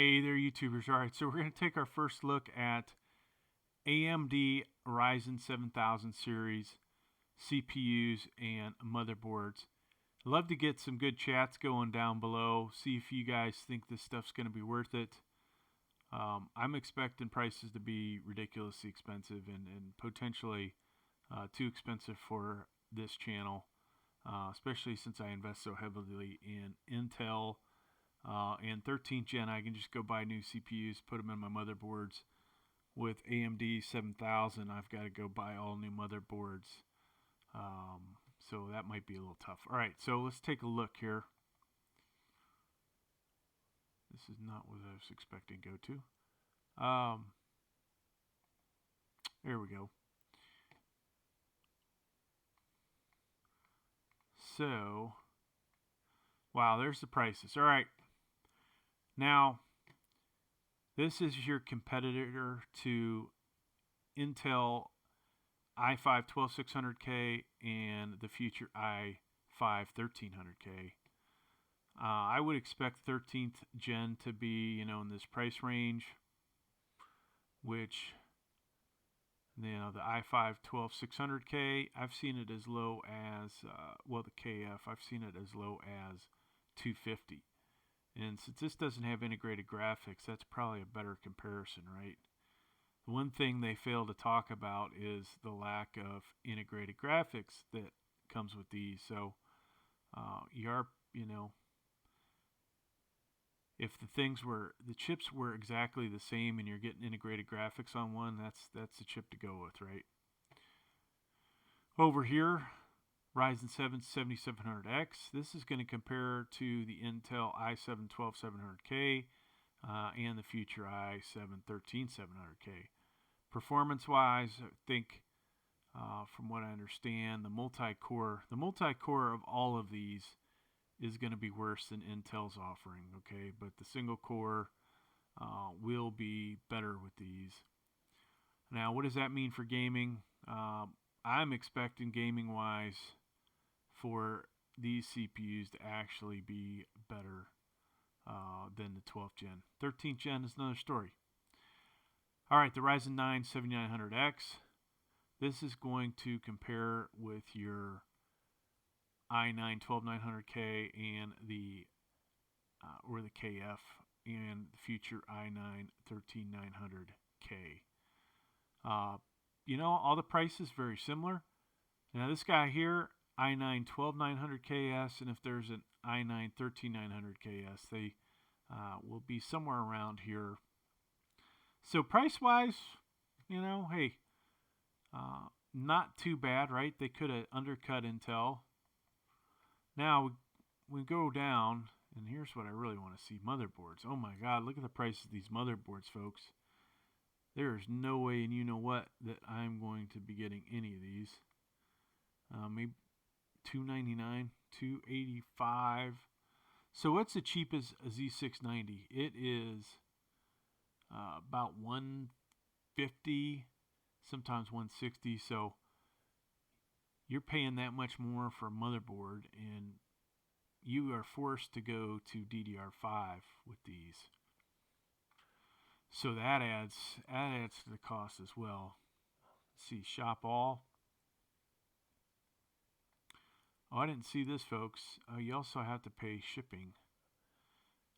Hey there, YouTubers. All right, so we're going to take our first look at AMD Ryzen 7000 series CPUs and motherboards. I'd love to get some good chats going down below, see if you guys think this stuff's going to be worth it. I'm expecting prices to be ridiculously expensive and potentially too expensive for this channel, especially since I invest so heavily in Intel. And 13th gen, I can just go buy new CPUs, put them in my motherboards. With AMD 7000, I've got to go buy all new motherboards. So that might be a little tough. All right, so let's take a look here. This is not what I was expecting to go to. There we go. So, wow, there's the prices. All right. Now, this is your competitor to Intel i5 12600K and the future i5 1300K. I would expect 13th gen to be, in this price range, which, the i5 12600K, I've seen it as low as, the KF, I've seen it as low as 250. And since this doesn't have integrated graphics, that's probably a better comparison, right? The one thing they fail to talk about is the lack of integrated graphics that comes with these. So if the chips were exactly the same and you're getting integrated graphics on one, that's the chip to go with, right? Over here, Ryzen 7 7700X. This is going to compare to the Intel i7 12700K and the future i7 13700K. Performance-wise, I think, from what I understand, the multi-core of all of these is going to be worse than Intel's offering. Okay, but the single core will be better with these. Now, what does that mean for gaming? I'm expecting gaming-wise for these CPUs to actually be better than the 12th gen. 13th gen is another story. All right, the Ryzen 9 7900X. This is going to compare with your i9 12900K and the KF and the future i9 13900K. All the prices very similar. Now this guy here, i9 12900KS, and if there's an i9 13900KS, they will be somewhere around here. So price-wise, hey, not too bad, right? They could have undercut Intel. Now we go down, and here's what I really want to see: motherboards. Oh my God, look at the price of these motherboards, folks. There is no way, and you know what, that I'm going to be getting any of these. Maybe $299, $285. So what's the cheapest Z690? It is about $150, sometimes $160. So you're paying that much more for a motherboard, and you are forced to go to DDR5 with these. So that adds to the cost as well. Let's see, shop all. Oh, I didn't see this, folks. You also have to pay shipping.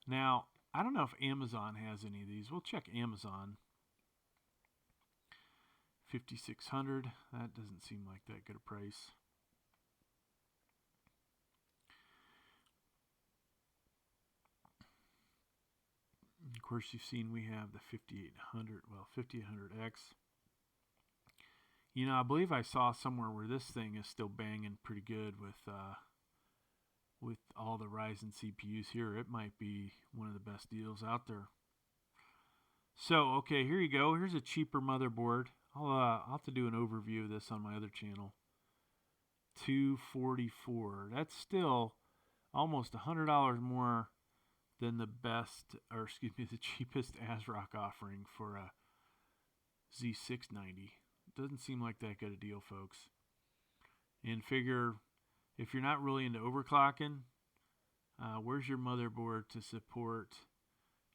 Now, I don't know if Amazon has any of these. We'll check Amazon. 5600. That doesn't seem like that good a price. Of course, you've seen we have the 5800. Well, 5800X. I believe I saw somewhere where this thing is still banging pretty good with all the Ryzen CPUs here. It might be one of the best deals out there. So, okay, here you go. Here's a cheaper motherboard. I'll have to do an overview of this on my other channel. $244. That's still almost $100 more than the cheapest ASRock offering for a Z690. Doesn't seem like that good a deal, folks. And figure, if you're not really into overclocking, where's your motherboard to support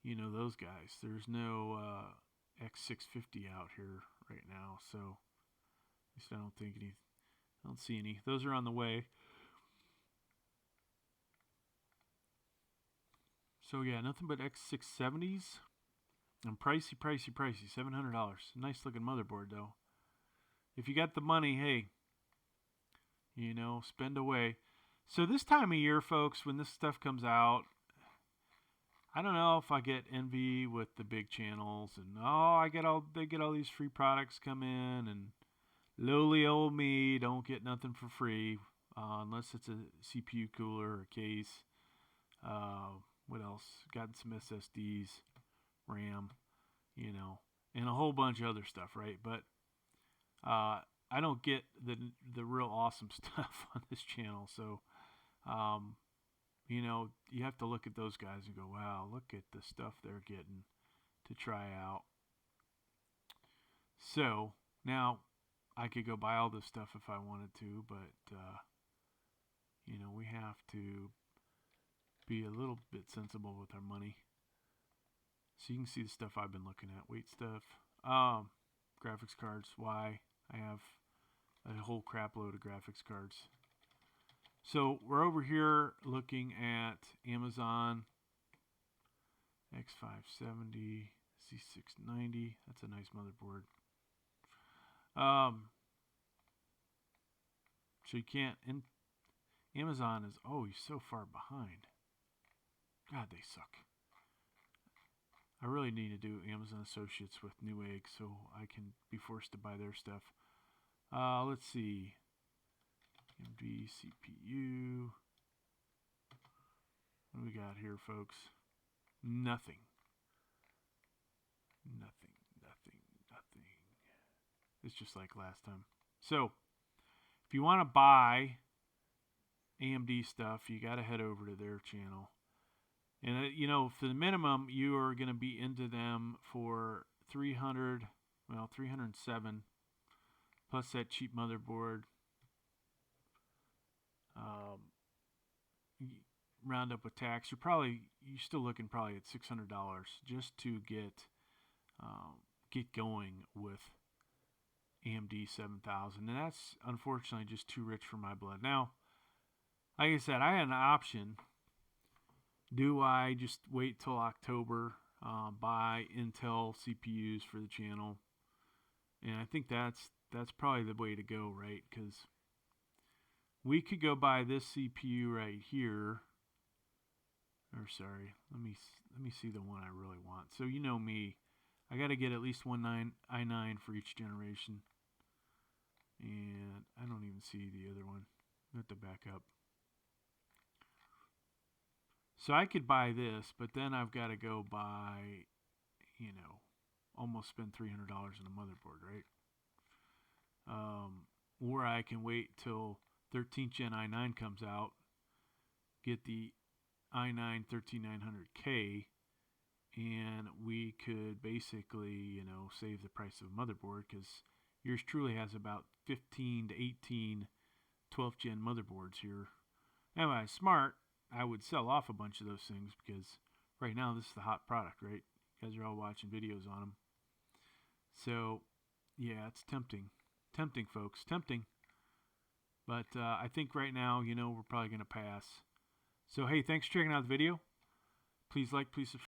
you know, those guys. There's no X650 out here right now, so at least I don't think any. I don't see any. Those are on the way. So yeah, nothing but X670s. And pricey, pricey, pricey. $700. Nice looking motherboard though. If you got the money, hey, you know, spend away. So this time of year, folks, when this stuff comes out, I don't know if I get envy with the big channels and they get all these free products come in, and lowly old me don't get nothing for free unless it's a CPU cooler or case. What else? Got some SSDs, RAM, you know, and a whole bunch of other stuff, right? But I don't get the real awesome stuff on this channel, so you know, you have to look at those guys and go, wow, look at the stuff they're getting to try out. So now I could go buy all this stuff if I wanted to, but you know, we have to be a little bit sensible with our money. So you can see the stuff I've been looking at. Weight stuff. Graphics cards. Why? I have a whole crap load of graphics cards. So we're over here looking at Amazon X570 C690. That's a nice motherboard. So you can't. Amazon is always so far behind. God, they suck. I really need to do Amazon Associates with Newegg so I can be forced to buy their stuff. Let's see. AMD CPU. What do we got here, folks? Nothing. Nothing, nothing, nothing. It's just like last time. So, if you want to buy AMD stuff, you got to head over to their channel. And, you know, for the minimum, you are going to be into them for 307, plus that cheap motherboard. Round up with tax, you're still looking probably at $600 just to get going with AMD 7000, and that's unfortunately just too rich for my blood. Now, like I said, I had an option. Do I just wait till October, buy Intel CPUs for the channel? And I think that's probably the way to go, right? Because we could go buy this CPU right here. Or sorry, let me see the one I really want. So you know me, I got to get at least one i9 for each generation. And I don't even see the other one. I have to back up. So I could buy this, but then I've got to go buy, you know, almost spend $300 on a motherboard, right? Or I can wait till 13th Gen i9 comes out, get the i9 13900K, and we could basically, you know, save the price of a motherboard, because yours truly has about 15 to 18 12th Gen motherboards here. Now, if I was smart, I would sell off a bunch of those things, because right now this is the hot product, right? You guys are all watching videos on them. So, yeah, it's tempting. Tempting, folks. Tempting. But I think right now, you know, we're probably going to pass. So, hey, thanks for checking out the video. Please like, please subscribe.